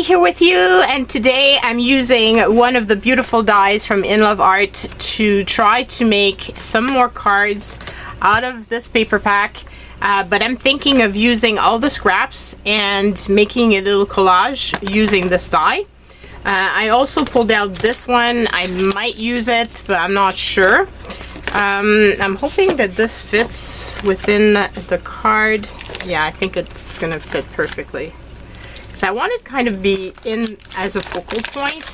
here with you, and today I'm using one of the beautiful dies from Inloveart to try to make some more cards out of this paper pack, but I'm thinking of using all the scraps and making a little collage using this die. I also pulled out this one. I might use it, but I'm not sure. I'm hoping that this fits within the card. Yeah, I think it's gonna fit perfectly. So I want it kind of be in as a focal point,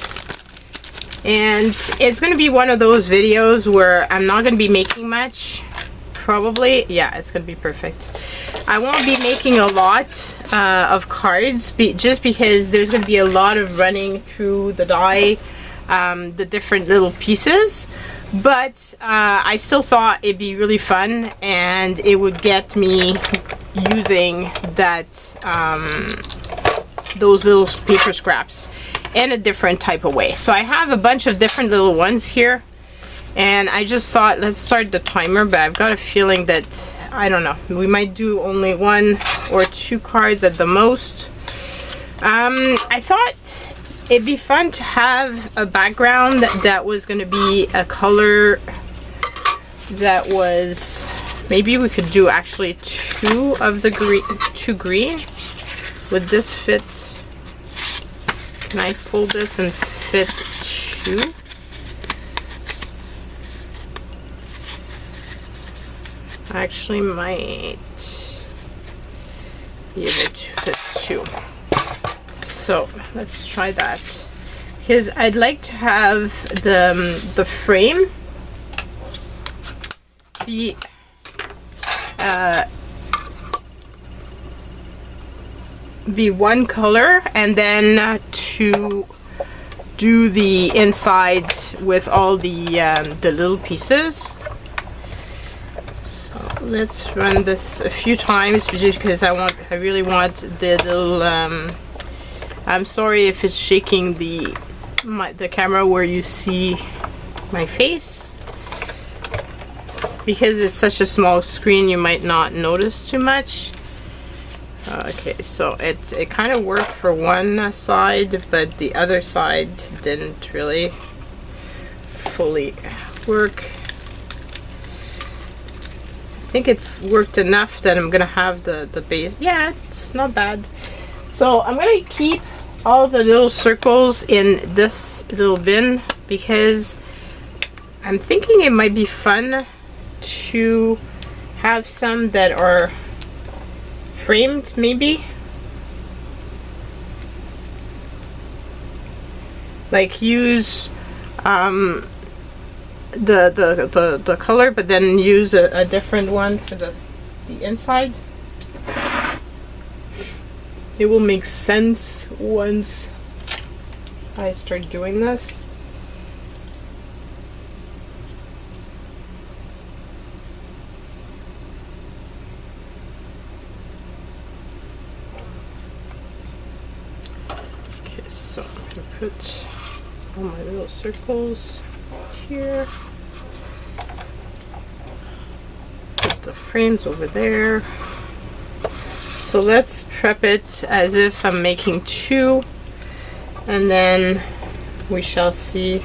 and it's going to be one of those videos where I'm not going to be making much, probably. Yeah, it's going to be perfect. I won't be making a lot of cards just because there's going to be a lot of running through the die, the different little pieces, but I still thought it'd be really fun and it would get me using that those little paper scraps in a different type of way. So I have a bunch of different little ones here, and I just thought let's start the timer, but I've got a feeling that, I don't know, we might do only 1 or 2 cards at the most. I thought it'd be fun to have a background that was going to be a color that was, maybe we could do actually 2 of the green. Would this fit? Can I fold this and fit 2? I actually might be able to fit 2. So let's try that. Because I'd like to have the frame be one color, and then to do the inside with all the little pieces. So let's run this a few times because I really want the little I'm sorry if it's shaking the camera where you see my face, because it's such a small screen you might not notice too much. Okay, so it kind of worked for one side, but the other side didn't really fully work. I think it worked enough that I'm gonna have the base. Yeah, it's not bad. So I'm gonna keep all the little circles in this little bin because I'm thinking it might be fun to have some that are framed, maybe, like use the color, but then use a different one for the inside. It will make sense once I start doing this. So I'm going to put all my little circles here. Put the frames over there. So let's prep it as if I'm making 2, and then we shall see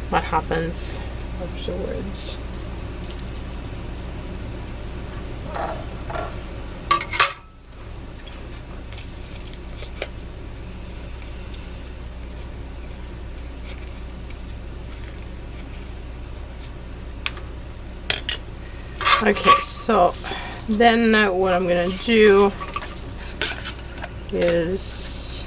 what happens afterwards. Okay, so then what I'm gonna do is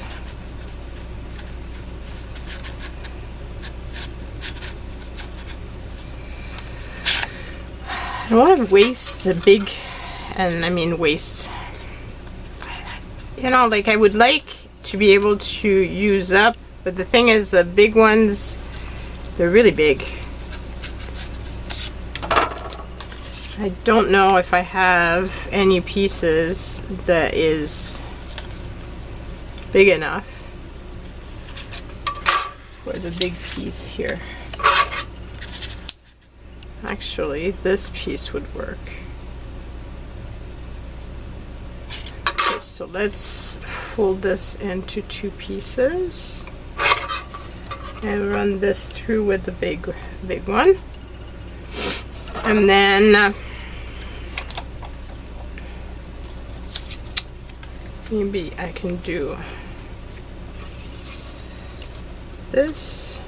I don't want to waste a big, and I mean waste, you know, like I would like to be able to use up, but the thing is the big ones, they're really big. I don't know if I have any pieces that is big enough for the big piece here. Actually, this piece would work. Okay, so so let's fold this into 2 pieces and run this through with the big one. And then maybe I can do this.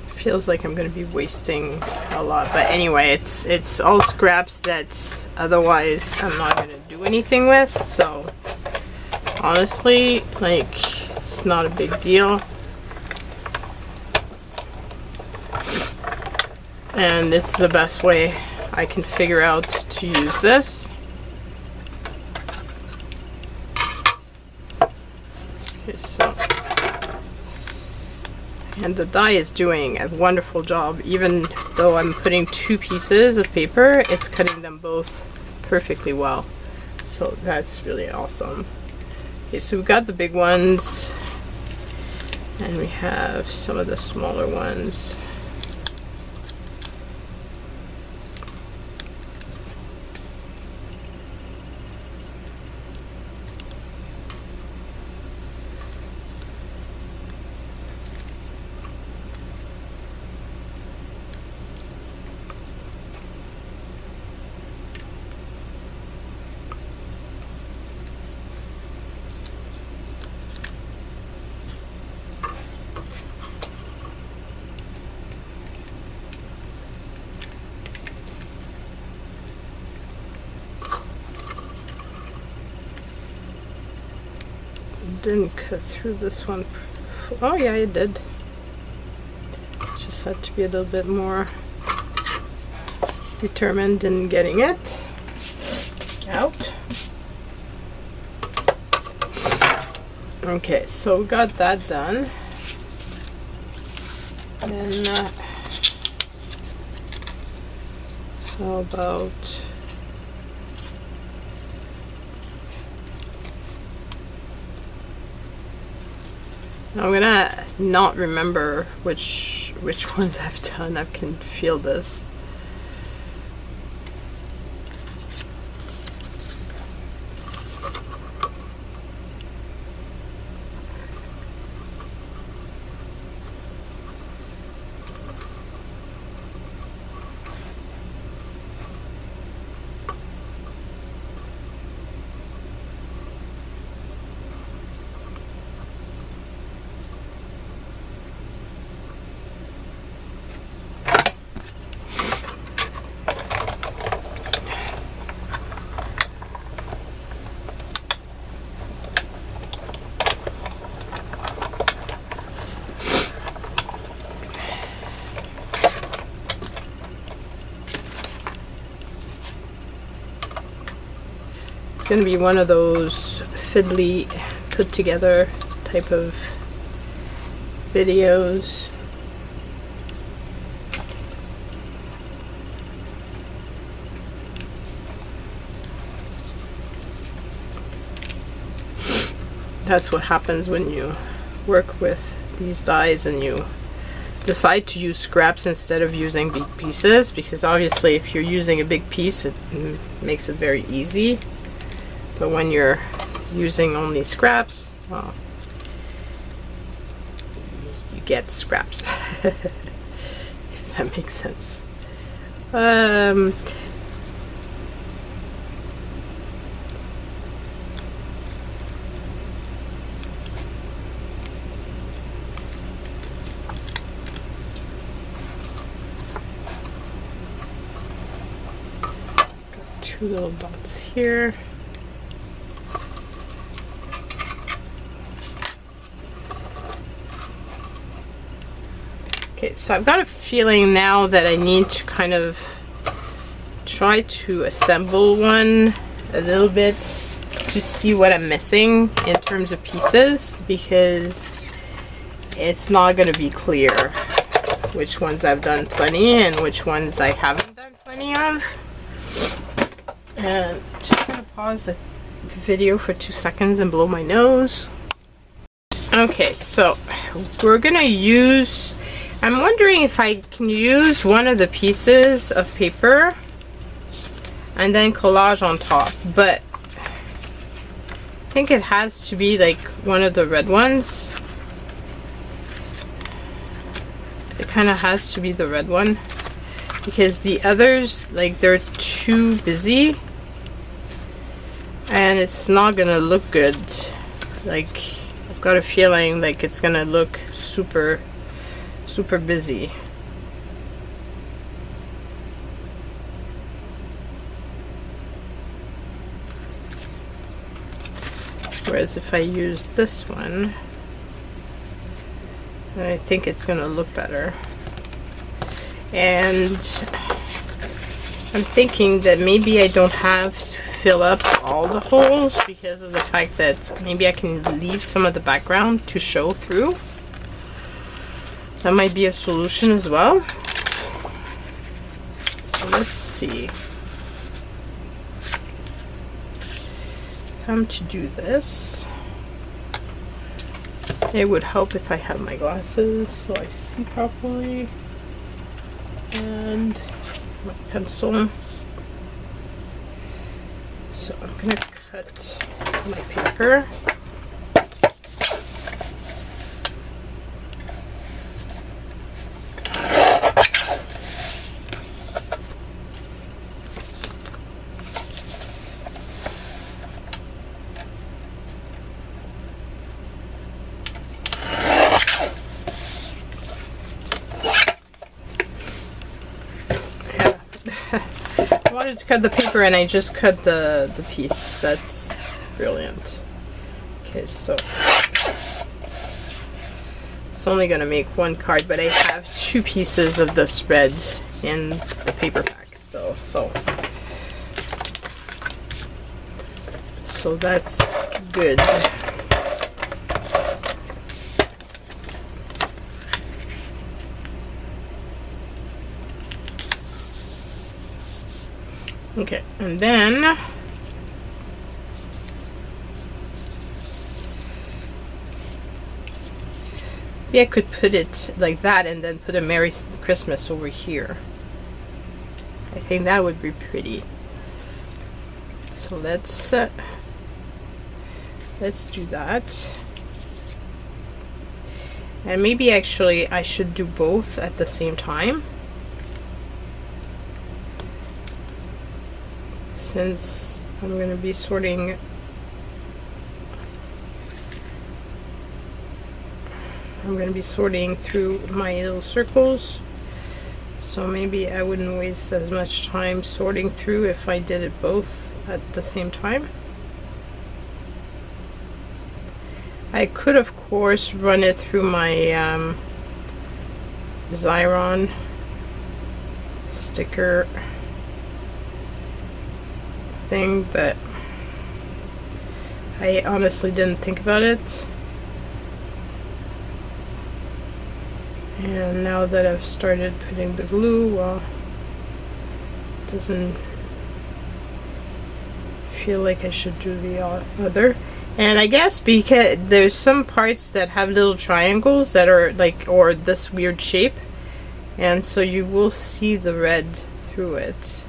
Feels like I'm going to be wasting a lot, but anyway, it's all scraps that otherwise I'm not going to do anything with, so honestly, like, it's not a big deal. And it's the best way I can figure out to use this. Okay, so, and the die is doing a wonderful job. Even though I'm putting 2 pieces of paper, it's cutting them both perfectly well. So that's really awesome. Okay, so we've got the big ones, and we have some of the smaller ones. Didn't cut through this one. Oh yeah, it did. Just had to be a little bit more determined in getting it out. Okay, so we got that done. And how about I'm gonna not remember which ones I've done. I can feel this. It's going to be one of those fiddly put together type of videos. That's what happens when you work with these dies and you decide to use scraps instead of using big pieces, because obviously if you're using a big piece it makes it very easy. But when you're using only scraps, well, you get scraps. If that makes sense. Got two little dots here. Okay, so I've got a feeling now that I need to kind of try to assemble one a little bit to see what I'm missing in terms of pieces, because it's not going to be clear which ones I've done plenty and which ones I haven't done plenty of. And I'm just going to pause the the video for 2 seconds and blow my nose. Okay, so we're gonna use, I'm wondering if I can use one of the pieces of paper and then collage on top, but I think it has to be like one of the red ones. It kind of has to be the red one because the others, like, they're too busy and it's not gonna look good. Like, I've got a feeling like it's gonna look super busy. Whereas if I use this one, then I think it's gonna look better. And I'm thinking that maybe I don't have to fill up all the holes because of the fact that maybe I can leave some of the background to show through. That might be a solution as well. So let's see. If I'm to do this, it would help if I have my glasses so I see properly, and my pencil. So I'm gonna cut my paper. I wanted to cut the paper and I just cut the piece. That's brilliant. Okay, so it's only gonna make one card, but I have 2 pieces of this red in the paper pack still, so that's good. Okay, and then maybe I could put it like that and then put a Merry Christmas over here. I think that would be pretty. So let's do that. And maybe actually I should do both at the same time, since I'm going to be sorting through my little circles, so maybe I wouldn't waste as much time sorting through if I did it both at the same time. I could of course run it through my Xyron sticker thing, but I honestly didn't think about it. And now that I've started putting the glue, well, it doesn't feel like I should do the other. And I guess because there's some parts that have little triangles that are like, or this weird shape, and so you will see the red through it.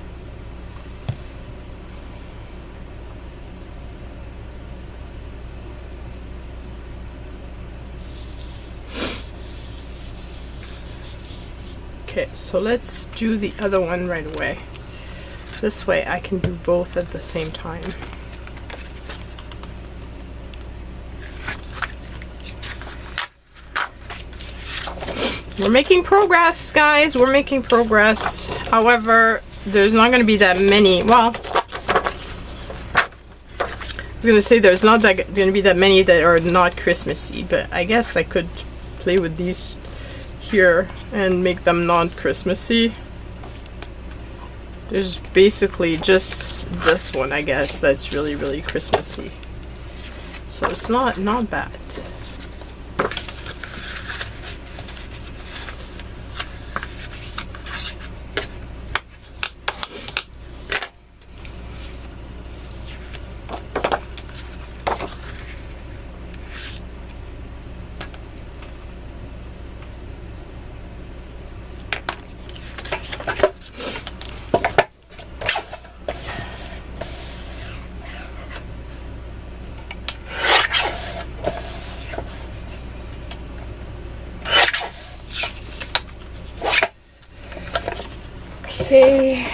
Okay, so let's do the other one right away. This way I can do both at the same time. We're making progress, guys. We're making progress. However, there's not going to be that many. Well, I was going to say there's not going to be that many that are not Christmassy, but I guess I could play with these here and make them non-Christmassy. There's basically just this one, I guess, that's really Christmassy. So it's not bad. Okay,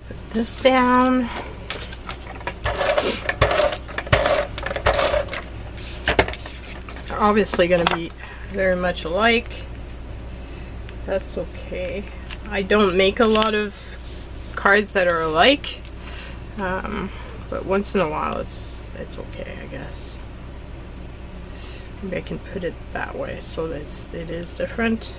put this down. They're obviously going to be very much alike. That's okay. I don't make a lot of cards that are alike, but once in a while it's okay, I guess. Maybe I can put it that way so that it is different.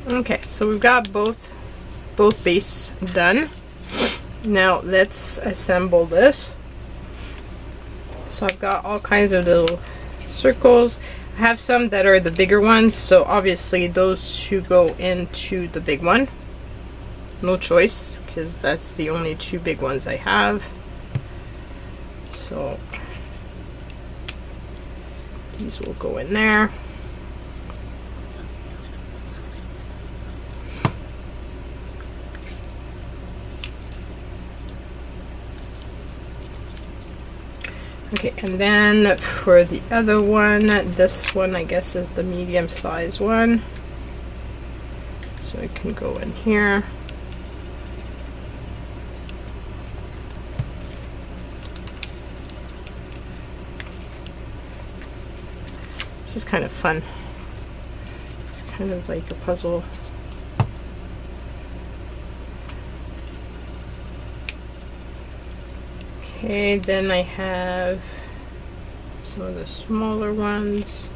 Okay, so we've got both bases done. Now let's assemble this. So I've got all kinds of little circles. I have some that are the bigger ones, so obviously those two go into the big one. No choice, because that's the only two big ones I have. So these will go in there. Okay, and then for the other one, this one I guess is the medium size one. So it can go in here. This is kind of fun. It's kind of like a puzzle. Okay, then I have some of the smaller ones.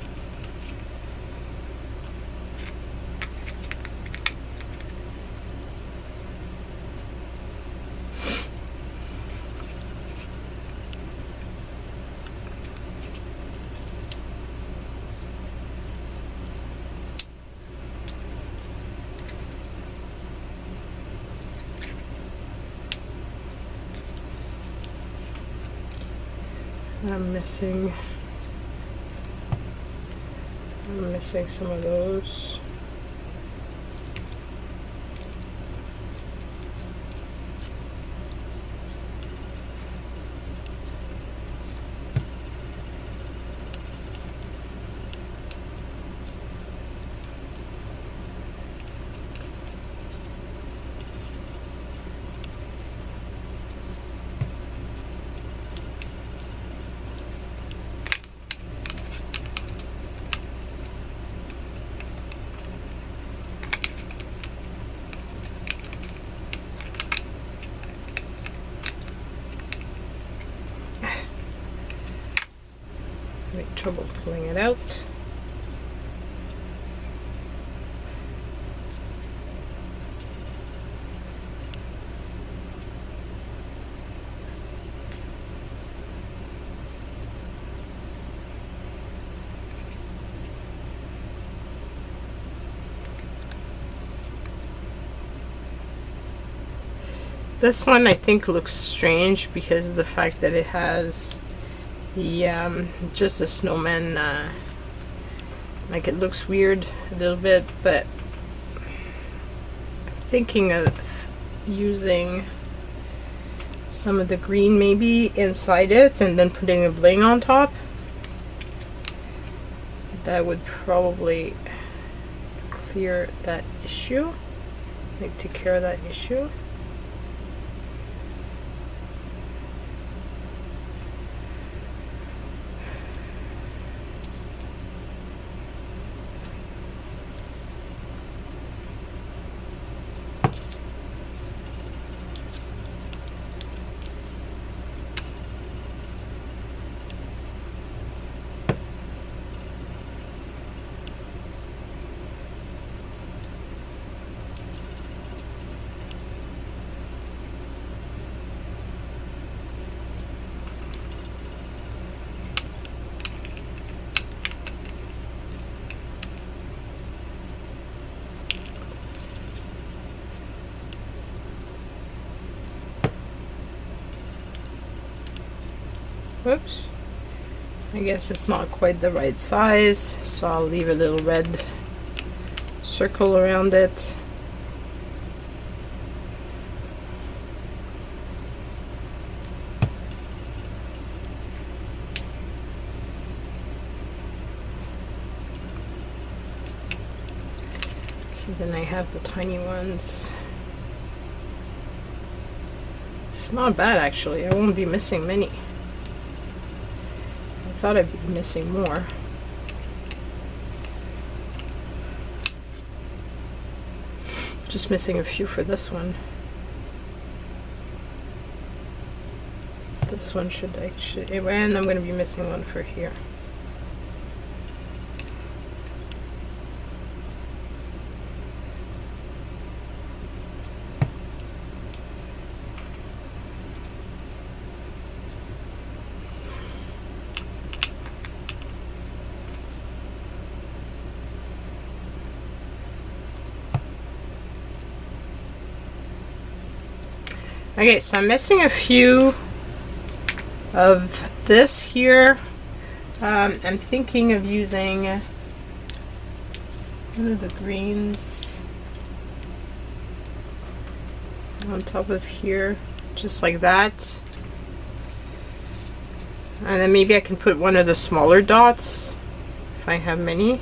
I'm missing some of those. Trouble pulling it out. This one I think looks strange because of the fact that it has the just a snowman, like it looks weird a little bit, but I'm thinking of using some of the green maybe inside it and then putting a bling on top. That would probably clear that issue, like take care of that issue. Whoops. I guess it's not quite the right size, so I'll leave a little red circle around it. Okay, then I have the tiny ones. It's not bad actually. I won't be missing many. I thought I'd be missing more. Just missing a few for this one. This one should actually, and I'm going to be missing one for here. Okay, so I'm missing a few of this here. I'm thinking of using one of the greens on top of here, just like that. And then maybe I can put one of the smaller dots if I have many.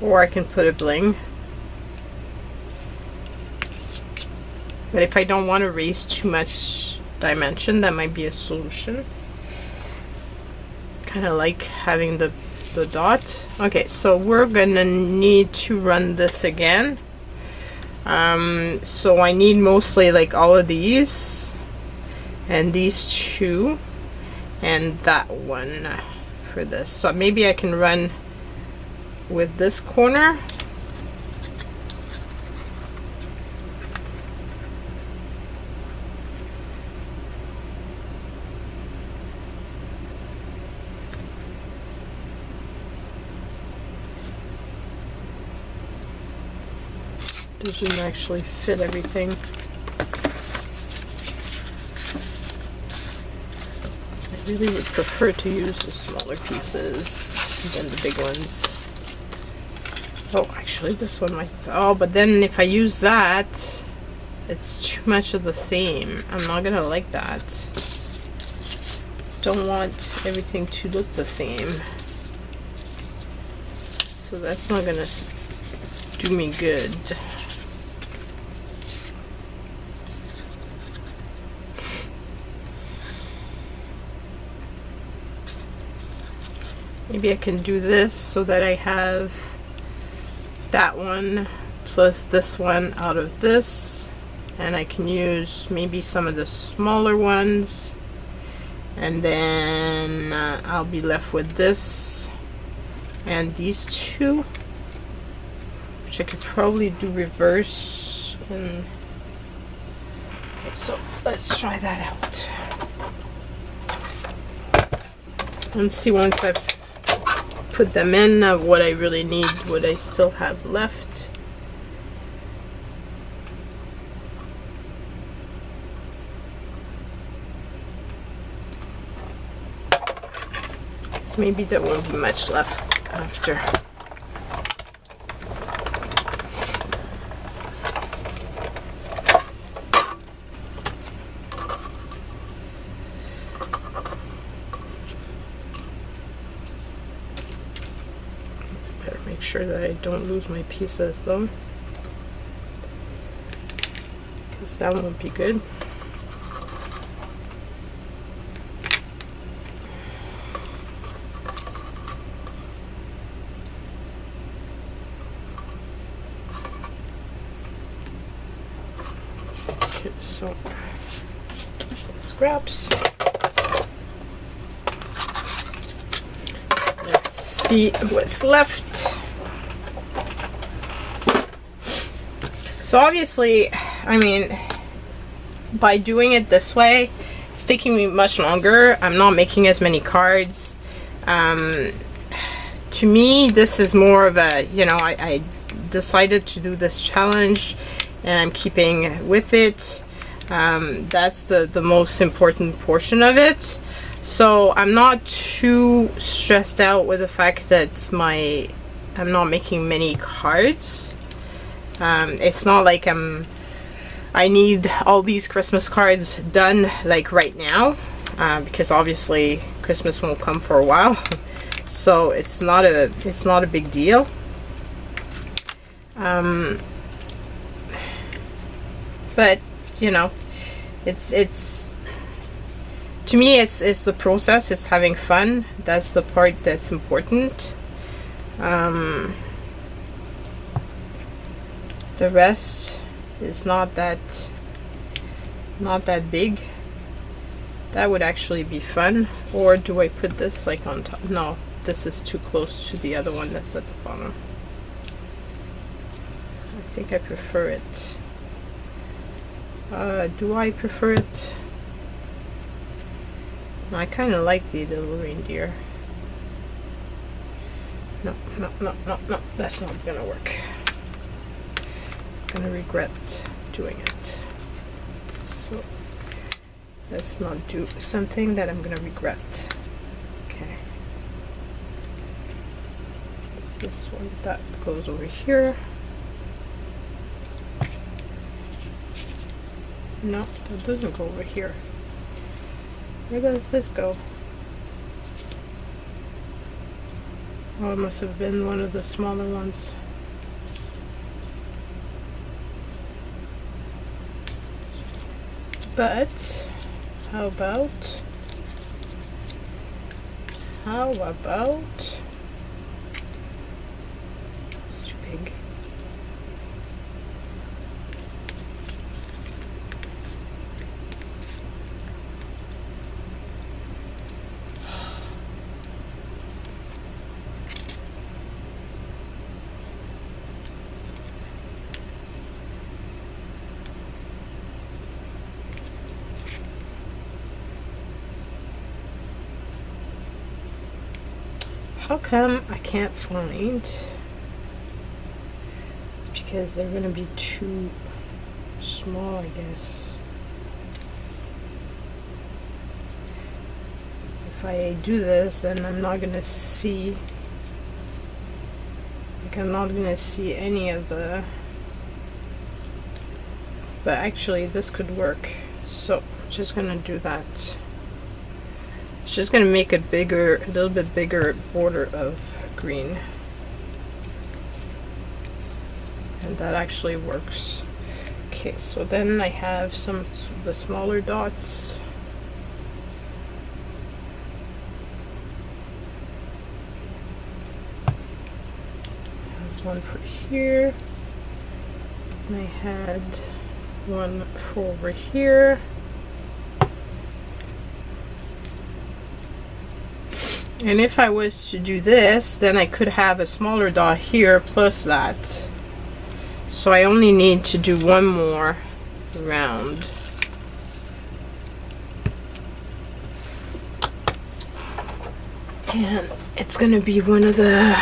Or I can put a bling. But if I don't want to raise too much dimension, that might be a solution. Kind of like having the dot. Okay, so we're gonna need to run this again. So I need mostly like all of these and these two and that one for this. So maybe I can run with this corner. Doesn't actually fit everything. I really would prefer to use the smaller pieces than the big ones. Oh, actually this one might, oh, but then if I use that, it's too much of the same. I'm not gonna like that. Don't want everything to look the same. So that's not gonna do me good. Maybe I can do this so that I have that one plus this one out of this, and I can use maybe some of the smaller ones, and then I'll be left with this and these two, which I could probably do reverse. And okay, so let's try that out and see once I've put them in what I really need, what I still have left. So maybe there won't be much left after. Sure that I don't lose my pieces though, because that won't be good. Okay, so scraps. Let's see what's left. So obviously, I mean, by doing it this way, it's taking me much longer. I'm not making as many cards. To me, this is more of a, you know, I decided to do this challenge and I'm keeping with it. That's the most important portion of it. So I'm not too stressed out with the fact that I'm not making many cards. It's not like I need all these Christmas cards done like right now, because obviously Christmas won't come for a while. So it's not a big deal. But you know, it's to me it's the process, it's having fun. That's the part that's important. The rest is not that big. That would actually be fun. Or do I put this like on top? No, this is too close to the other one that's at the bottom. I think I prefer it. Do I prefer it? No, I kind of like the little reindeer. No, that's not gonna work. I'm gonna regret doing it. So let's not do something that I'm gonna regret. Okay. It's this one that goes over here. No, that doesn't go over here. Where does this go? Oh, it must have been one of the smaller ones. But how about it's too big. How come I can't find? It's because they're gonna be too small, I guess. If I do this, then I'm not gonna see, like, I'm not gonna see any of the, but actually this could work. So I'm just gonna do that. It's just going to make it bigger, a little bit bigger border of green. And that actually works. Okay, so then I have some of the smaller dots. There's one for here. And I had one for over here. And if I was to do this, then I could have a smaller dot here plus that. So I only need to do one more round. And it's gonna be one of the,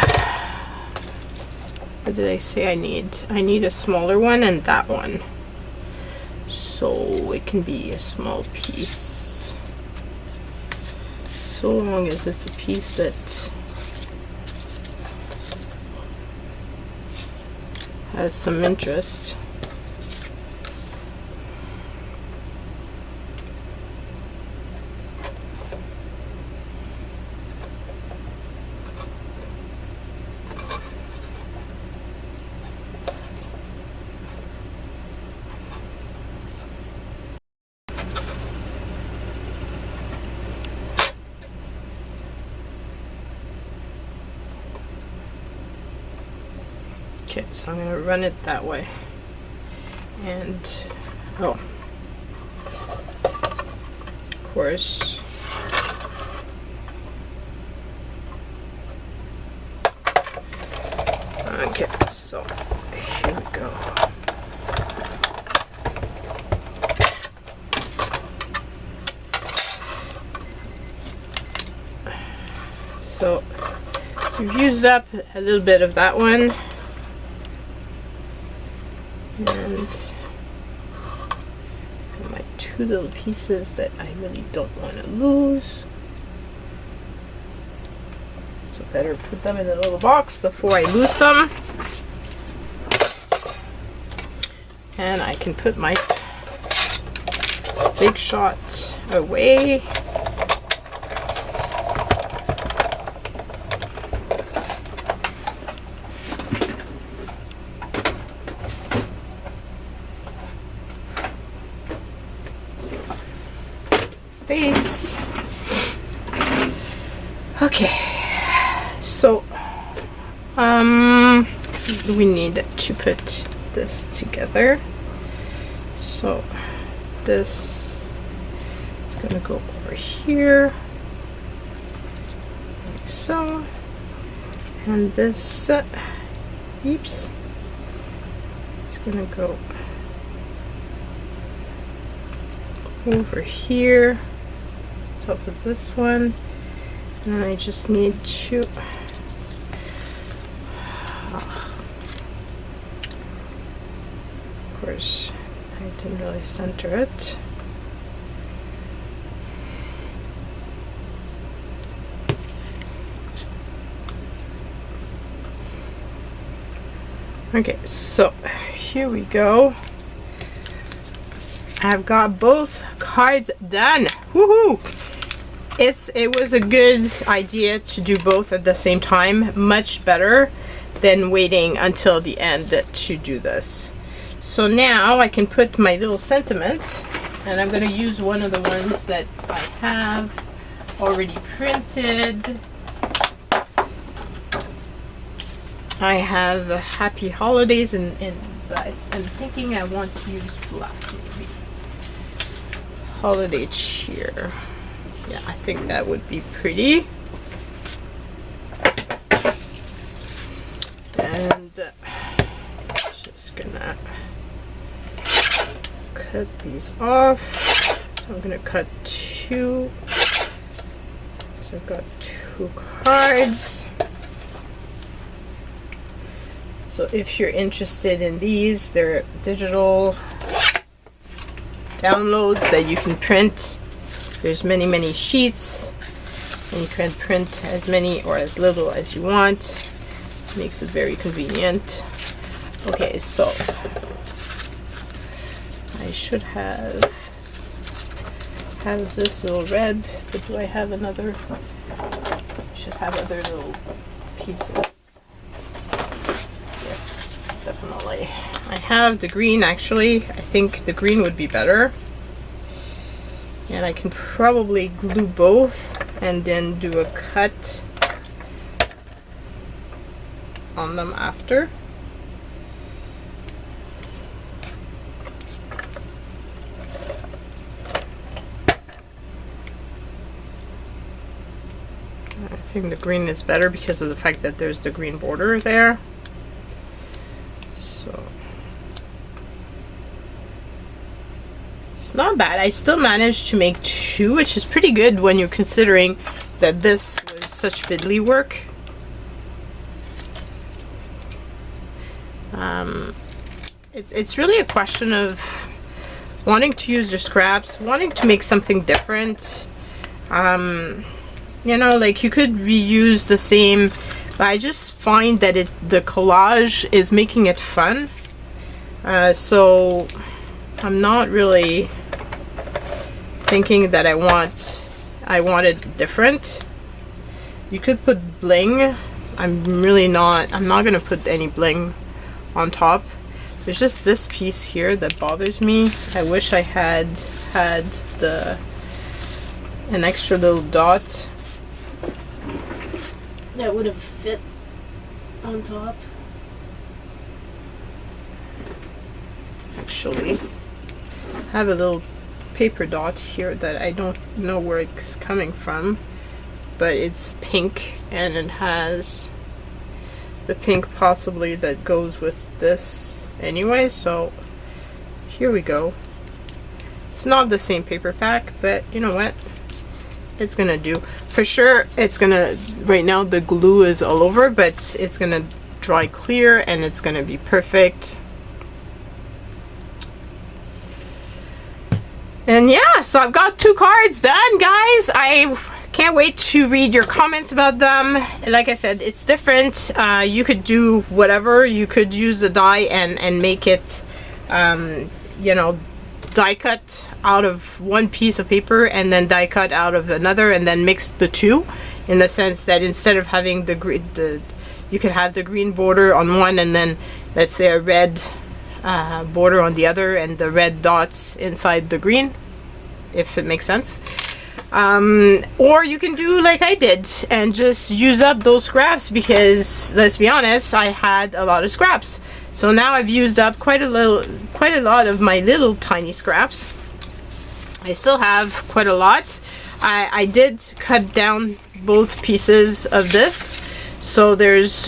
what did I say I need? I need a smaller one and that one. So it can be a small piece. So long as it's a piece that has some interest. Okay, so I'm going to run it that way. And, oh, of course, okay, so here we go. So we've used up a little bit of that one. And put my two little pieces that I really don't want to lose. So better put them in a little box before I lose them. And I can put my Big Shot away. Space. Okay, so we need to put this together. So this is going to go over here, like so, and this, oops, it's going to go over here, top of this one, and I just need to of course I didn't really center it. Okay, so here we go. I've got both cards done. Woohoo! It was a good idea to do both at the same time. Much better than waiting until the end to do this. So now I can put my little sentiment, and I'm going to use one of the ones that I have already printed. I have Happy Holidays, but I'm thinking I want to use black maybe. Holiday cheer. Yeah, I think that would be pretty. And just gonna cut these off. So I'm gonna cut two. So I've got two cards. So if you're interested in these, they're digital downloads that you can print. There's many sheets, and you can print as many or as little as you want. Makes it very convenient. Okay, so I should have this little red, but do I have another? I should have other little pieces. Yes, definitely. I have the green actually. I think the green would be better. And I can probably glue both and then do a cut on them after. I think the green is better because of the fact that there's the green border there. So it's not bad. I still managed to make two, which is pretty good when you're considering that this was such fiddly work. It's really a question of wanting to use your scraps, wanting to make something different. You know, like you could reuse the same, but I just find that the collage is making it fun. So I'm not really thinking that I want it different. You could put bling. I'm not gonna put any bling on top. There's just this piece here that bothers me. I wish I had an extra little dot that would have fit on top. Actually, I have a little paper dot here that I don't know where it's coming from, but it's pink and it has the pink possibly that goes with this anyway, so here we go. It's not the same paper pack, but you know what? It's gonna do. For sure, it's gonna, right now the glue is all over, but it's gonna dry clear and it's gonna be perfect. And yeah, so I've got 2 cards done, guys. I can't wait to read your comments about them. Like I said, it's different. You could do whatever. You could use a die and make it, you know, die cut out of one piece of paper and then die cut out of another, and then mix the two, in the sense that instead of having you could have the green border on one and then, let's say, a red border on the other, and the red dots inside the green, if it makes sense. Or you can do like I did and just use up those scraps, because let's be honest, I had a lot of scraps. So now I've used up quite a lot of my little tiny scraps. I still have quite a lot. I did cut down both pieces of this, so there's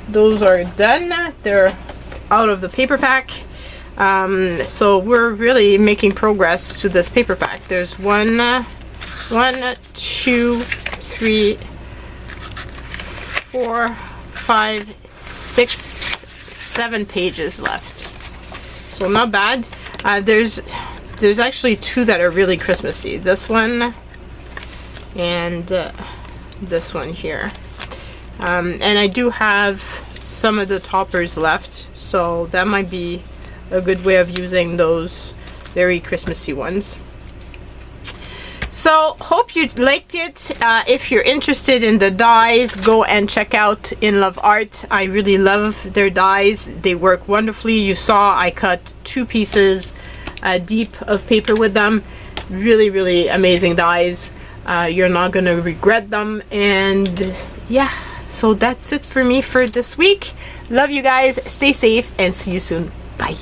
those are done. They're out of the paper pack. So we're really making progress to this paper pack. There's 1, 2, 3, 4, 5, 6, 7 pages left. So not bad. There's actually 2 that are really Christmassy. This one and this one here. And I do have some of the toppers left, so that might be a good way of using those very Christmassy ones. So hope you liked it. If you're interested in the dies, go and check out Inloveart. I really love their dies. They work wonderfully. You saw I cut 2 pieces deep of paper with them. Really amazing dies. You're not gonna regret them. And yeah, so that's it for me for this week. Love you guys. Stay safe and see you soon. Bye.